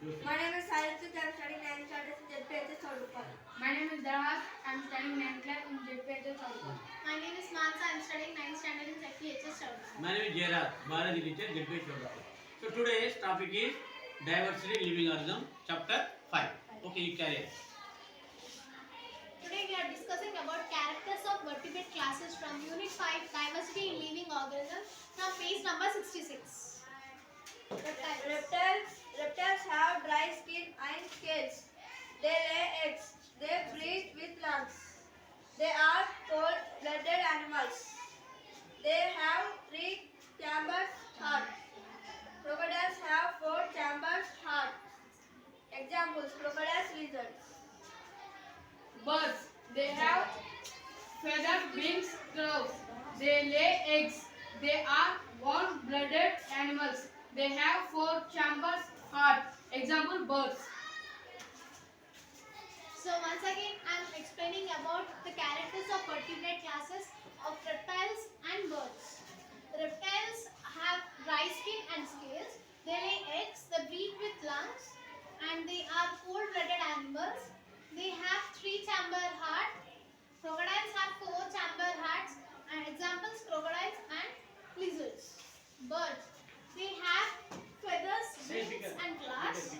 My name is Sai Ruthvic. I am studying 9th standard in Reptiles. My name is Darahas. I am studying 9th class in Reptiles. My name is Manasa. I am studying 9th standard in Replies. My name is Biology teacher, Reptiles. So today's topic is diversity living organism, chapter 5. Okay, you carry it. Today we are discussing about characters of vertebrate classes from unit 5 diversity in living organisms from page number 66. Reptiles have dry skin and scales. They lay eggs. They breathe with lungs. They are cold-blooded animals. They have 3 chambers heart. Crocodiles have 4 chambers heart. Examples: crocodiles, lizards. Birds. They have feathered wings, claws. They lay eggs. They are warm-blooded animals. They have 4 chambers heart. Example: birds. So once again I am explaining about the characters of vertebrate classes of reptiles and birds. Reptiles have dry skin and scales. They lay eggs. They breathe with lungs, and they are cold-blooded animals. They have 3-chamber heart. Crocodiles have 4-chamber hearts. And examples: crocodiles and lizards. Birds. They have feathers, wings and claws.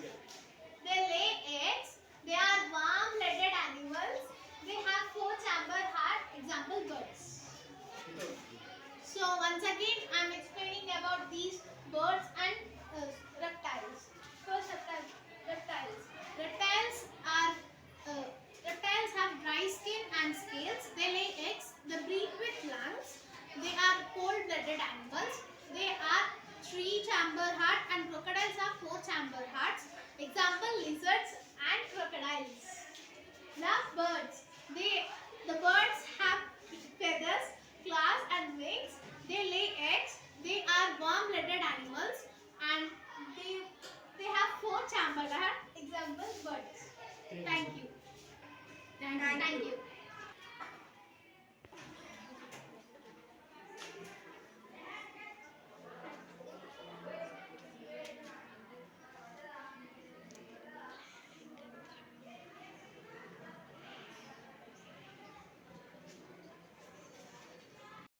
They lay eggs. They are warm-blooded animals. They have 4-chamber heart. Example: birds. So once again I am explaining about these birds and reptiles. First, reptiles. Reptiles have dry skin and scales. They lay eggs. They breathe with lungs. They are cold-blooded animals. They are 3-chamber heart, and crocodiles have 4-chamber hearts. Example: lizards and crocodiles. Now birds. The birds have feathers, claws and wings. They lay eggs. They are warm-blooded animals, and they have 4-chamber heart. Example: birds. Thank you. Thank you. Thank you.